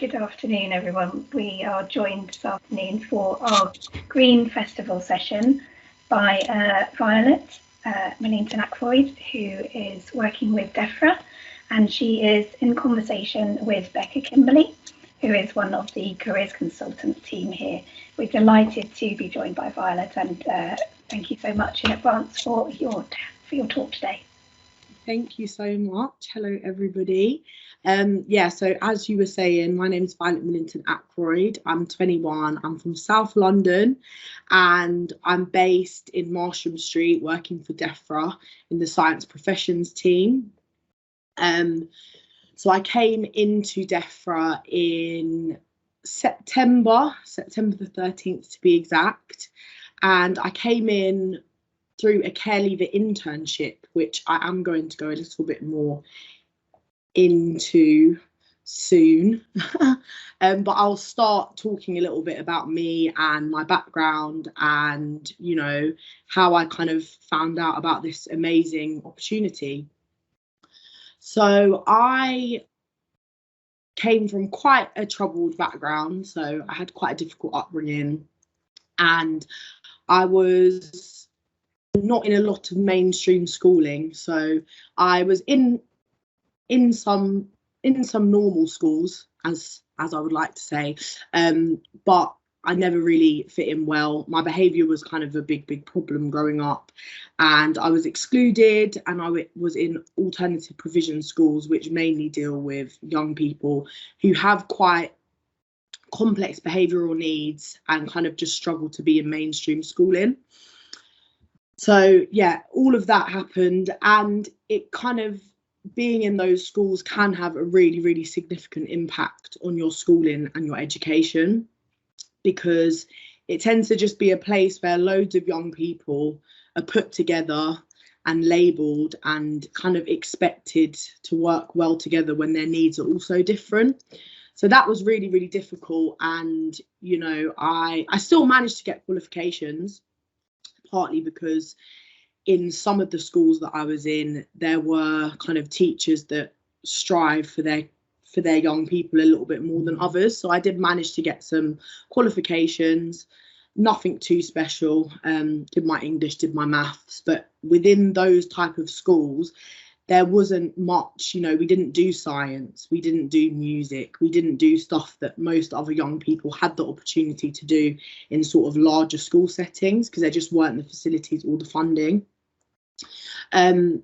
Good afternoon, everyone. We are joined this afternoon for our Green Festival session by Violet Millington Ackroyd, who is working with DEFRA, and she is in conversation with Beka Kimberley, who is one of the careers consultant team here. We're delighted to be joined by Violet, and thank you so much in advance for your talk today. Thank you so much. Hello, everybody. So as you were saying, my name is Violet Millington Ackroyd. I'm 21. I'm from South London, and I'm based in Marsham Street, working for DEFRA in the science professions team. So I came into DEFRA in September the 13th to be exact, and I came in through a care leaver internship, which I am going to go a little bit more into soon. But I'll start talking a little bit about me and my background and, you know, how I kind of found out about this amazing opportunity. So I came from quite a troubled background. So I had quite a difficult upbringing, and I was not in a lot of mainstream schooling. So I was in some normal schools, as I would like to say, but I never really fit in well. My behaviour was kind of a big problem growing up, and I was excluded, and I was in alternative provision schools, which mainly deal with young people who have quite complex behavioural needs and kind of just struggle to be in mainstream schooling. So yeah, all of that happened, and it kind of, being in those schools can have a really significant impact on your schooling and your education, because it tends to just be a place where loads of young people are put together and labelled and kind of expected to work well together when their needs are also different. So that was really difficult, and you know, I still managed to get qualifications, partly because in some of the schools that I was in, there were kind of teachers that strive for their young people a little bit more than others. So I did manage to get some qualifications, nothing too special. Did my English, did my maths, but within those type of schools, there wasn't much, you know, we didn't do science, we didn't do music, we didn't do stuff that most other young people had the opportunity to do in sort of larger school settings, because there just weren't the facilities or the funding.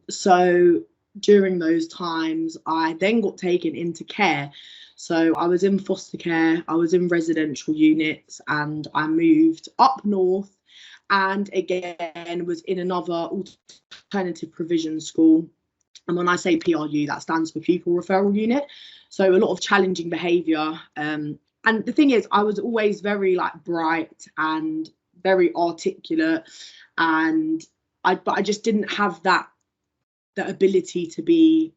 So during those times, I then got taken into care. So I was in foster care, I was in residential units, and I moved up north, and again was in another alternative provision school. And when I say PRU, that stands for pupil referral unit. So a lot of challenging behaviour. And the thing is, I was always very like bright and very articulate, and I just didn't have that ability to be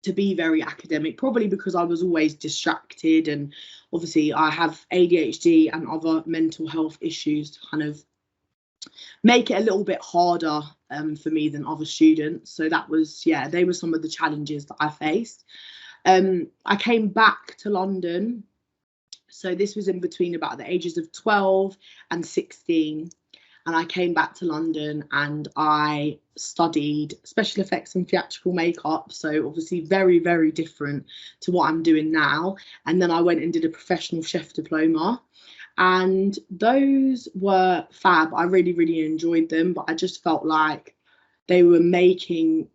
very academic, probably because I was always distracted, and obviously I have ADHD and other mental health issues to kind of make it a little bit harder for me than other students. So that was, yeah, they were some of the challenges that I faced. I came back to London, so this was in between about the ages of 12 and 16, and I came back to London and I studied special effects and theatrical makeup, so obviously very different to what I'm doing now. And then I went and did a professional chef diploma, and those were fab. I really enjoyed them, but I just felt like they were making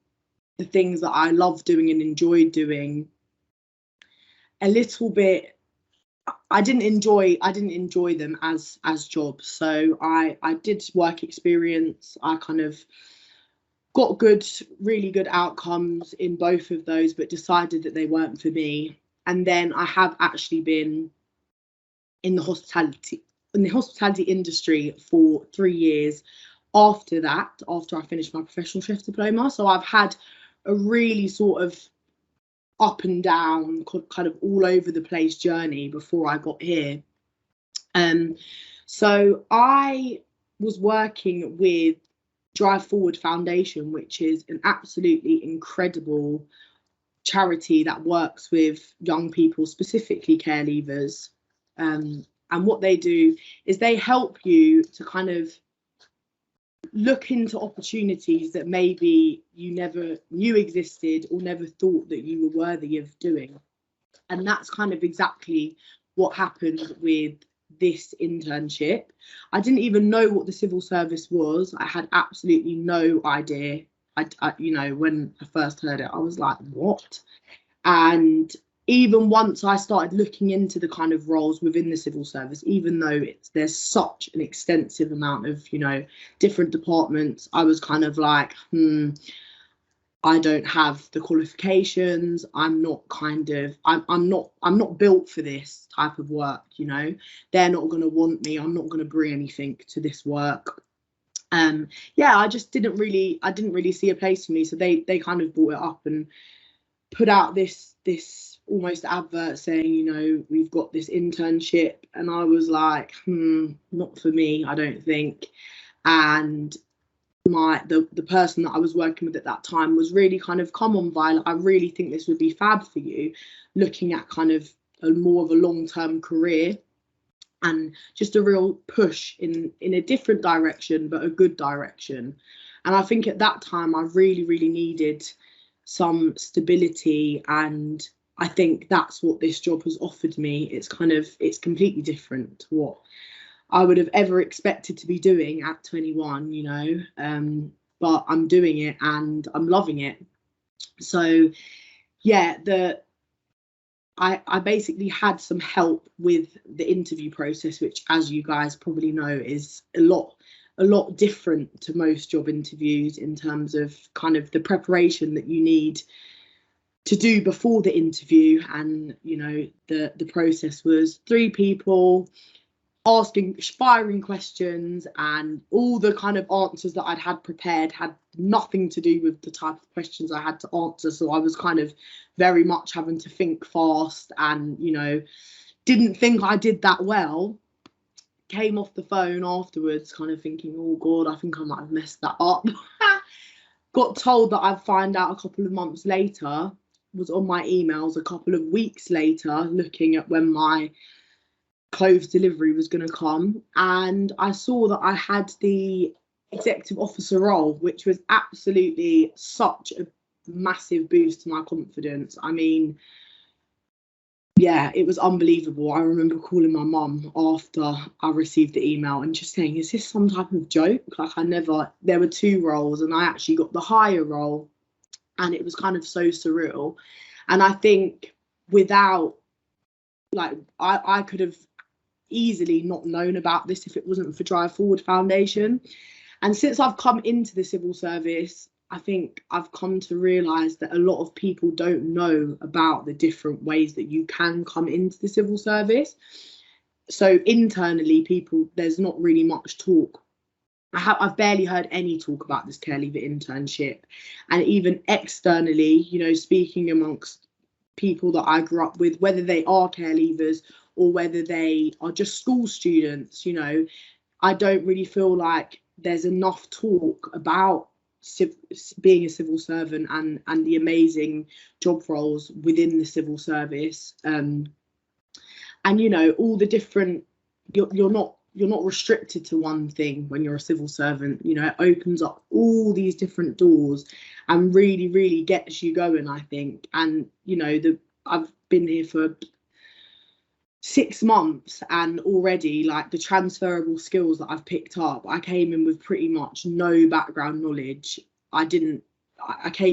the things that I love doing and enjoyed doing a little bit, I didn't enjoy them as jobs. So I did work experience. I kind of got really good outcomes in both of those, but decided that they weren't for me. And then I have actually been in the hospitality industry for 3 years after that, after I finished my professional chef diploma. So I've had a really sort of up and down, kind of all over the place journey before I got here. So I was working with Drive Forward Foundation, which is an absolutely incredible charity that works with young people, specifically care leavers. And what they do is they help you to kind of look into opportunities that maybe you never knew existed or never thought that you were worthy of doing. And that's kind of exactly what happened with this internship. I didn't even know what the civil service was. I had absolutely no idea. I you know, when I first heard it, I was like, what? And even once I started looking into the kind of roles within the civil service, even though there's such an extensive amount of, you know, different departments, I was kind of like, I don't have the qualifications. I'm not built for this type of work, you know. They're not going to want me. I'm not going to bring anything to this work. Yeah, I didn't really see a place for me. So they kind of brought it up and put out this almost advert saying, you know, we've got this internship, and I was like, not for me, I don't think. And the person that I was working with at that time was really kind of, come on, Violet, I really think this would be fab for you, looking at kind of more of a long-term career and just a real push in a different direction, but a good direction. And I think at that time I really needed some stability, and I think that's what this job has offered me. It's completely different to what I would have ever expected to be doing at 21, you know, but I'm doing it and I'm loving it. So yeah, I basically had some help with the interview process, which, as you guys probably know, is a lot different to most job interviews in terms of kind of the preparation that you need to do before the interview. And, you know, the process was 3 people asking firing questions, and all the kind of answers that I'd had prepared had nothing to do with the type of questions I had to answer. So I was kind of very much having to think fast, and, you know, didn't think I did that well. Came off the phone afterwards kind of thinking, oh God, I think I might have messed that up. Got told that I'd find out a couple of months later, was on my emails a couple of weeks later, looking at when my clothes delivery was going to come, and I saw that I had the executive officer role, which was absolutely such a massive boost to my confidence. I mean, yeah, it was unbelievable. I remember calling my mum after I received the email and just saying, is this some type of joke? Like, there were 2 roles and I actually got the higher role, and it was kind of so surreal. And I think without, like, I could have easily not known about this if it wasn't for Drive Forward Foundation. And since I've come into the civil service, I think I've come to realise that a lot of people don't know about the different ways that you can come into the civil service. So internally, there's not really much talk. I've barely heard any talk about this care leaver internship. And even externally, you know, speaking amongst people that I grew up with, whether they are care leavers or whether they are just school students, you know, I don't really feel like there's enough talk about being a civil servant and the amazing job roles within the civil service. And, you know, all the different, you're not restricted to one thing when you're a civil servant. You know, it opens up all these different doors and really gets you going, I think. And, you know, I've been here for 6 months, and already, like, the transferable skills that I've picked up, I came in with pretty much no background knowledge. I came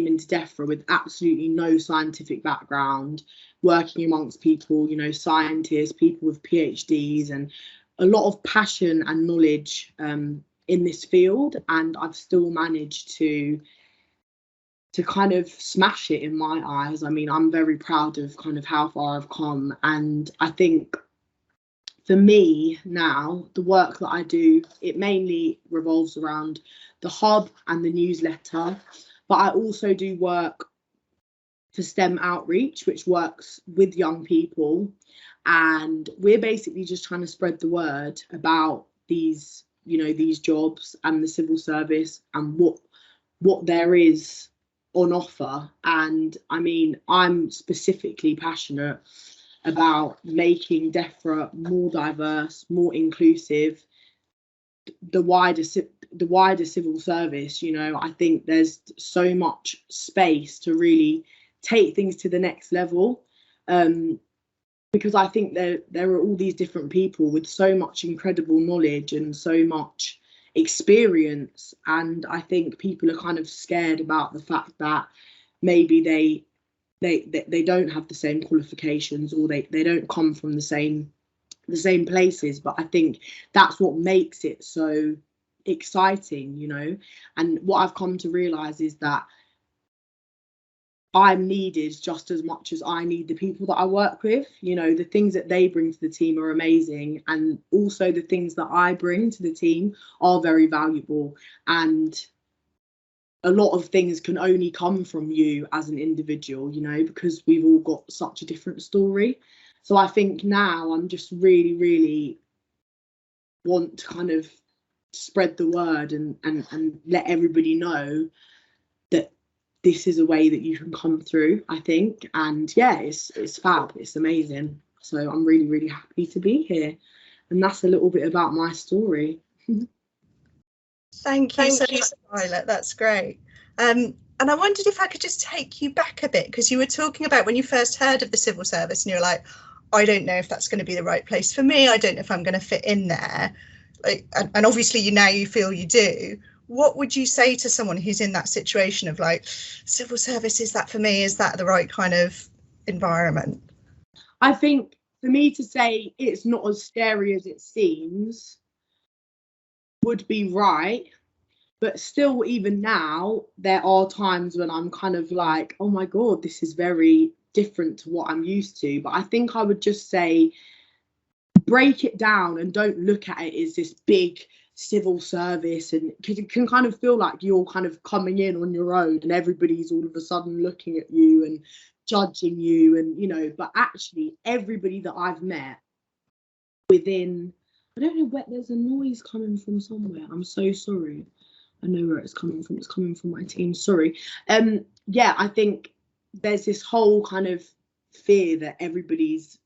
into DEFRA with absolutely no scientific background, working amongst people, you know, scientists, people with PhDs, and a lot of passion and knowledge in this field. And I've still managed to kind of smash it in my eyes. I mean, I'm very proud of kind of how far I've come. And I think for me now, the work that I do, it mainly revolves around the hub and the newsletter. But I also do work for STEM outreach, which works with young people. And we're basically just trying to spread the word about these, you know, these jobs and the civil service, and what there is on offer. And I mean, I'm specifically passionate about making DEFRA more diverse, more inclusive, the wider civil service. You know, I think there's so much space to really take things to the next level, because I think there are all these different people with so much incredible knowledge and so much experience, and I think people are kind of scared about the fact that maybe they don't have the same qualifications, or they don't come from the same places. But I think that's what makes it so exciting, you know. And what I've come to realize is that I'm needed just as much as I need the people that I work with. You know, the things that they bring to the team are amazing, and also the things that I bring to the team are very valuable. And a lot of things can only come from you as an individual, you know, because we've all got such a different story. So I think now I'm just really want to kind of spread the word and let everybody know that this is a way that you can come through, I think. And yeah, it's fab, it's amazing. So I'm really happy to be here. And that's a little bit about my story. Thank you so much, Violet. That's great. And I wondered if I could just take you back a bit, because you were talking about when you first heard of the civil service and you were like, I don't know if that's going to be the right place for me. I don't know if I'm going to fit in there. Like, and obviously now you feel you do. What would you say to someone who's in that situation of like, civil service, is that for me? Is that the right kind of environment? I think for me to say it's not as scary as it seems would be right. But still, even now, there are times when I'm kind of like, oh my God, this is very different to what I'm used to. But I think I would just say, break it down and don't look at it as this big civil service, and because it can kind of feel like you're kind of coming in on your own and everybody's all of a sudden looking at you and judging you, and you know. But actually everybody that I've met within, I don't know where, there's a noise coming from somewhere, I'm so sorry. I know where it's coming from. It's coming from my team. Sorry. Yeah, I think there's this whole kind of fear that everybody's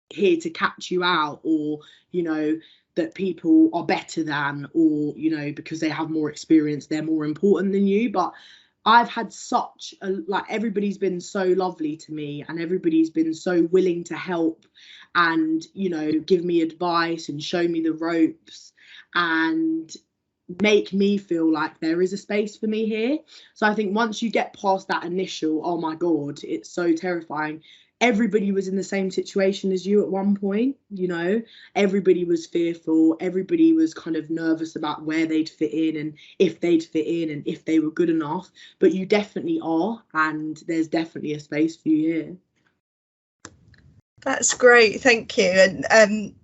here to catch you out, or, you know, that people are better than, or, you know, because they have more experience, they're more important than you. But I've had such a, like, everybody's been so lovely to me, and everybody's been so willing to help and, you know, give me advice and show me the ropes and make me feel like there is a space for me here. So I think once you get past that initial, oh my God, it's so terrifying, everybody was in the same situation as you at one point, you know. Everybody was fearful, everybody was kind of nervous about where they'd fit in and if they'd fit in and if they were good enough. But you definitely are, and there's definitely a space for you here. That's great, thank you. And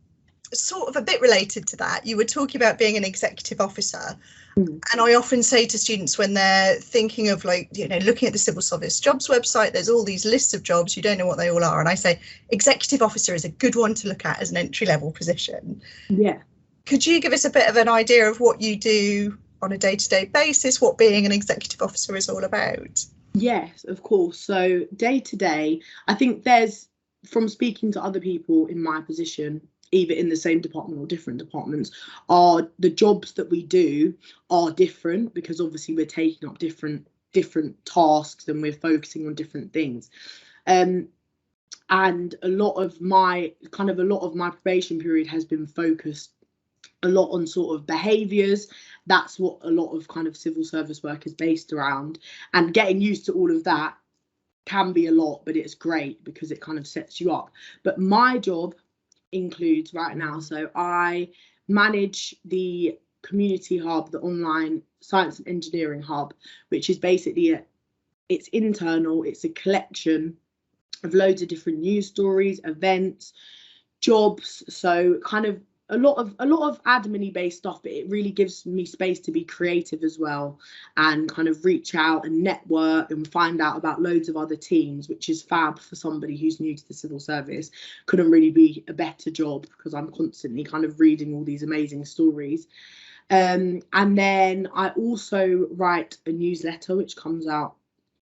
sort of a bit related to that, you were talking about being an executive officer. And I often say to students when they're thinking of, like, you know, looking at the civil service jobs website, there's all these lists of jobs, you don't know what they all are. And I say executive officer is a good one to look at as an entry-level position. Yeah. Could you give us a bit of an idea of what you do on a day-to-day basis, what being an executive officer is all about? Yes, of course. So day to day, I think there's, from speaking to other people in my position, either in the same department or different departments, are the jobs that we do are different, because obviously we're taking up different tasks and we're focusing on different things. And a lot of my probation period has been focused a lot on sort of behaviours. That's what a lot of kind of civil service work is based around, and getting used to all of that can be a lot, but it's great because it kind of sets you up. But my job includes right now, so I manage the community hub, the online science and engineering hub, which is basically it's internal, it's a collection of loads of different news stories, events, jobs, so kind of a lot of admin-y based stuff, but it really gives me space to be creative as well and kind of reach out and network and find out about loads of other teams, which is fab for somebody who's new to the civil service. Couldn't really be a better job because I'm constantly kind of reading all these amazing stories. And then I also write a newsletter which comes out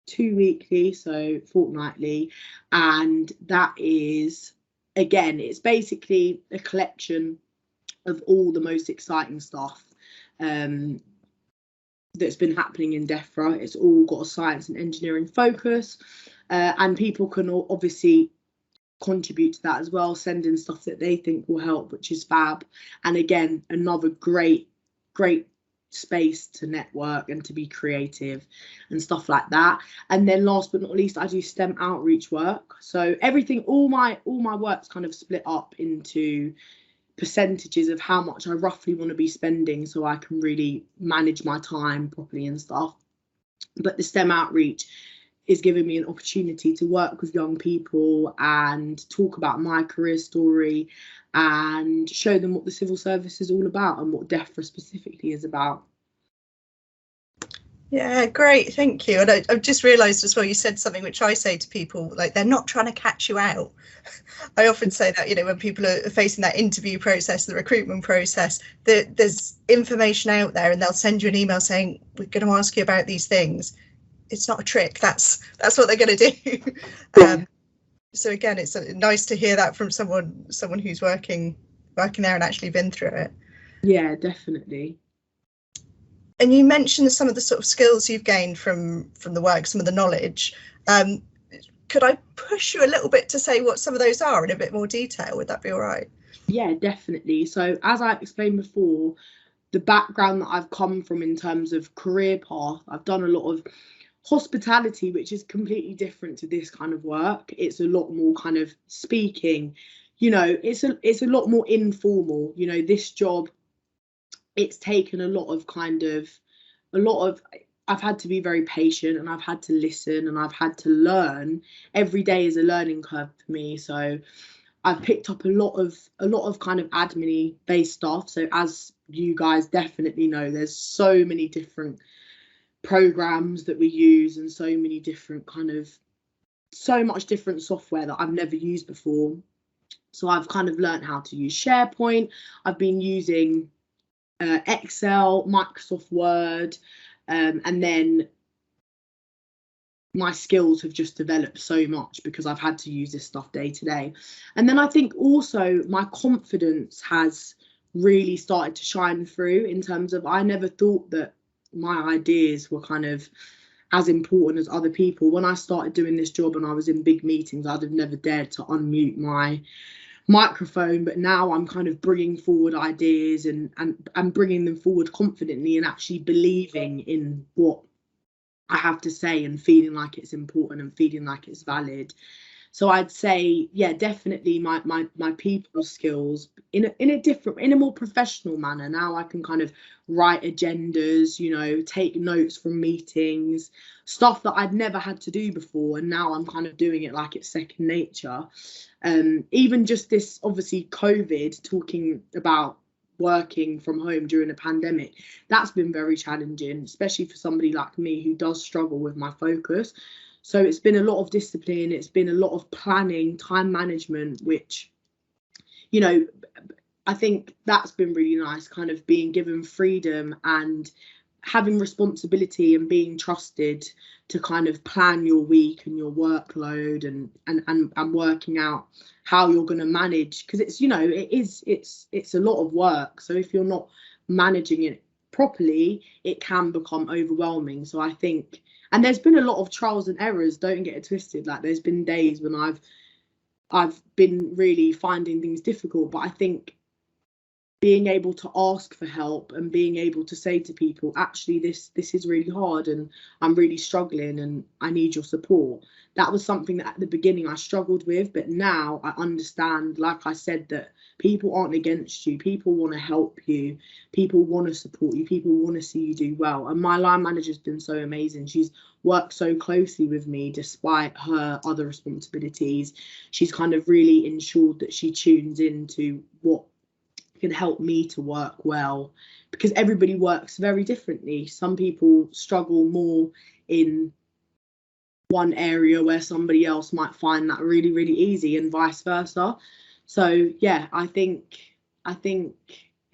2 weekly, so fortnightly, and that is, again, it's basically a collection of all the most exciting stuff that's been happening in DEFRA. It's all got a science and engineering focus, and people can obviously contribute to that as well, send in stuff that they think will help, which is fab. And again, another great space to network and to be creative and stuff like that. And then last but not least, I do STEM outreach work. So everything, all my work's kind of split up into percentages of how much I roughly want to be spending, so I can really manage my time properly and stuff. But the STEM outreach is giving me an opportunity to work with young people and talk about my career story and show them what the civil service is all about and what DEFRA specifically is about. Yeah, great, thank you. And I've just realised as well, you said something which I say to people, like, they're not trying to catch you out. I often say that, you know, when people are facing that interview process, the recruitment process, there's information out there and they'll send you an email saying, we're going to ask you about these things. It's not a trick, that's what they're going to do. So again, it's nice to hear that from someone who's working there and actually been through it. Yeah, definitely. And you mentioned some of the sort of skills you've gained from the work, some of the knowledge. Could I push you a little bit to say what some of those are in a bit more detail? Would that be all right? Yeah, definitely. So as I explained before, the background that I've come from in terms of career path, I've done a lot of hospitality, which is completely different to this kind of work. It's a lot more kind of speaking, you know, it's a lot more informal. You know, this job, it's taken a lot of I've had to be very patient, and I've had to listen, and I've had to learn. Every day is a learning curve for me. So I've picked up a lot of kind of admin based stuff. So as you guys definitely know, there's so many different programs that we use and so much different software that I've never used before. So I've kind of learned how to use SharePoint. I've been using Excel, Microsoft Word, and then my skills have just developed so much because I've had to use this stuff day to day. And then I think also my confidence has really started to shine through, in terms of, I never thought that my ideas were kind of as important as other people. When I started doing this job and I was in big meetings, I'd have never dared to unmute my microphone, but now I'm kind of bringing forward ideas and bringing them forward confidently and actually believing in what I have to say and feeling like it's important and feeling like it's valid. So I'd say, yeah, definitely my people skills in a more professional manner. Now I can kind of write agendas, you know, take notes from meetings, stuff that I'd never had to do before, and now I'm kind of doing it like it's second nature. Even just this, obviously, COVID, talking about working from home during a pandemic, that's been very challenging, especially for somebody like me who does struggle with my focus. So it's been a lot of discipline, it's been a lot of planning, time management, which, you know, I think that's been really nice, kind of being given freedom and having responsibility and being trusted to kind of plan your week and your workload and working out how you're going to manage, because it's, you know, it's a lot of work. So if you're not managing it properly, it can become overwhelming. So I think, and there's been a lot of trials and errors, don't get it twisted, like there's been days when I've been really finding things difficult, but I think being able to ask for help and being able to say to people, actually, this is really hard and I'm really struggling and I need your support. That was something that at the beginning I struggled with, but now I understand, like I said, that people aren't against you. People want to help you. People want to support you. People want to see you do well. And my line manager's been so amazing. She's worked so closely with me despite her other responsibilities. She's kind of really ensured that she tunes into what can help me to work well, because everybody works very differently. Some people struggle more in one area where somebody else might find that really, really easy, and vice versa. So yeah, I think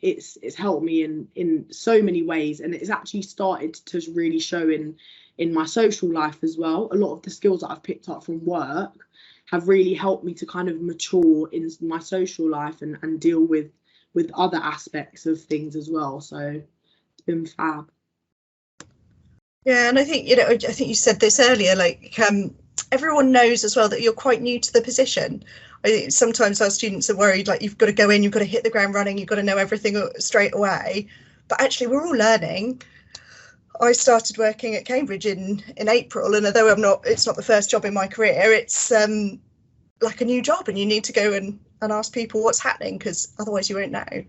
it's helped me in so many ways, and it's actually started to really show in my social life as well. A lot of the skills that I've picked up from work have really helped me to kind of mature in my social life and deal with other aspects of things as well. So it's been fab. Yeah, and I think, you know, I think you said this earlier, like everyone knows as well that you're quite new to the position. I think sometimes our students are worried, like, you've got to go in, you've got to hit the ground running, you've got to know everything straight away. But actually, we're all learning. I started working at Cambridge in April, and although it's not the first job in my career, it's like a new job, and you need to go and ask people what's happening, because otherwise you won't know.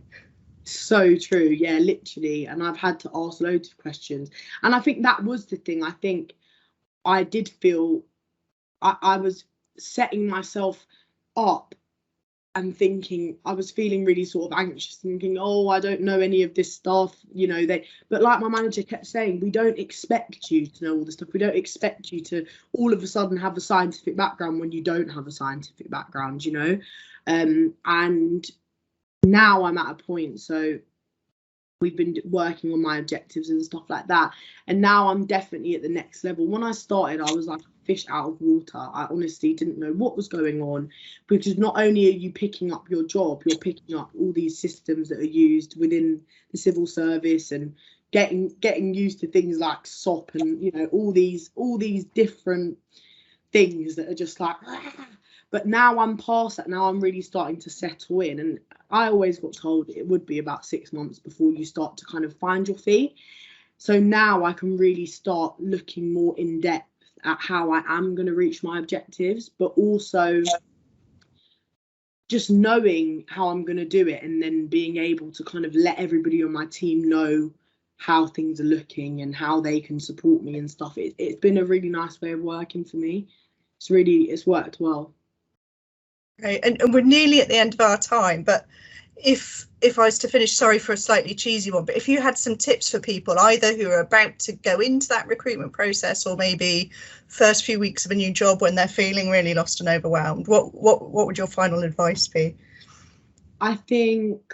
So true, yeah, literally. And I've had to ask loads of questions, and I think that was the thing. I think I did feel I was setting myself up and thinking, I was feeling really sort of anxious, thinking, oh, I don't know any of this stuff, you know. But like my manager kept saying, we don't expect you to know all this stuff. We don't expect you to all of a sudden have a scientific background when you don't have a scientific background, you know. And now I'm at a point, so we've been working on my objectives and stuff like that, and now I'm definitely at the next level. When I started, I was like a fish out of water. I honestly didn't know what was going on, because not only are you picking up your job, you're picking up all these systems that are used within the civil service, and getting used to things like SOP, and you know, all these different things that are just like But now I'm past that. Now I'm really starting to settle in, and I always got told it would be about 6 months before you start to kind of find your feet. So now I can really start looking more in depth at how I am going to reach my objectives, but also just knowing how I'm going to do it, and then being able to kind of let everybody on my team know how things are looking and how they can support me and stuff. It's been a really nice way of working for me. It's worked well. Right, and we're nearly at the end of our time, but if I was to finish, sorry for a slightly cheesy one, but if you had some tips for people either who are about to go into that recruitment process, or maybe first few weeks of a new job when they're feeling really lost and overwhelmed, what would your final advice be? I think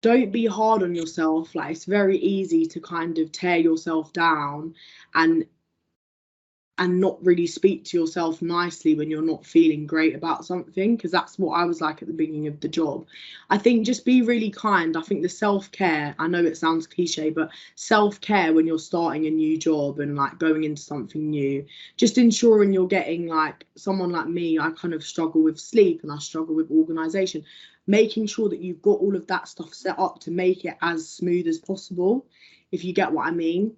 don't be hard on yourself. Like, it's very easy to kind of tear yourself down and not really speak to yourself nicely when you're not feeling great about something, because that's what I was like at the beginning of the job. I think just be really kind. I think the self-care, I know it sounds cliche, but self-care when you're starting a new job and like going into something new, just ensuring you're getting, like someone like me, I kind of struggle with sleep and I struggle with organisation, making sure that you've got all of that stuff set up to make it as smooth as possible, if you get what I mean.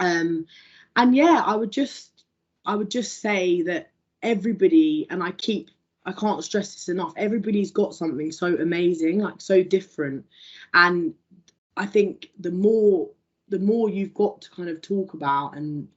And yeah, I would just say that everybody, and I can't stress this enough, everybody's got something so amazing, like so different. And I think the more you've got to kind of talk about, and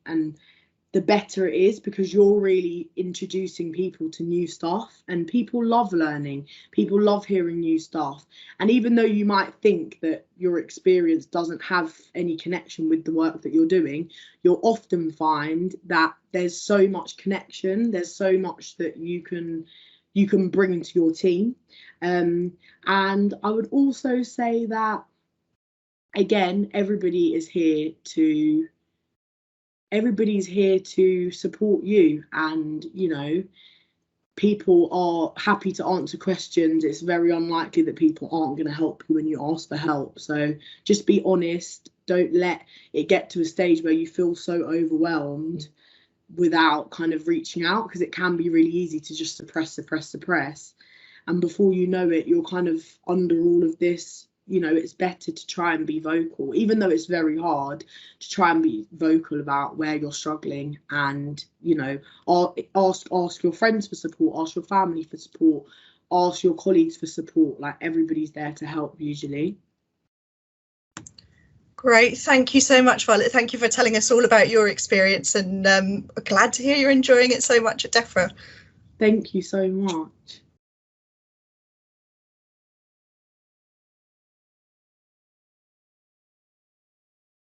the better it is, because you're really introducing people to new stuff, and people love learning, people love hearing new stuff. And even though you might think that your experience doesn't have any connection with the work that you're doing, you'll often find that there's so much connection, there's so much that you can bring to your team. And I would also say that, again, everybody's here to support you, and you know, people are happy to answer questions. It's very unlikely that people aren't going to help you when you ask for help. So just be honest. Don't let it get to a stage where you feel so overwhelmed without kind of reaching out, because it can be really easy to just suppress, and before you know it, you're kind of under all of this. You know, it's better to try and be vocal, even though it's very hard, to try and be vocal about where you're struggling, and, you know, ask your friends for support, ask your family for support, ask your colleagues for support. Like, everybody's there to help usually. Great, thank you so much, Violet. Thank you for telling us all about your experience, and glad to hear you're enjoying it so much at DEFRA. Thank you so much.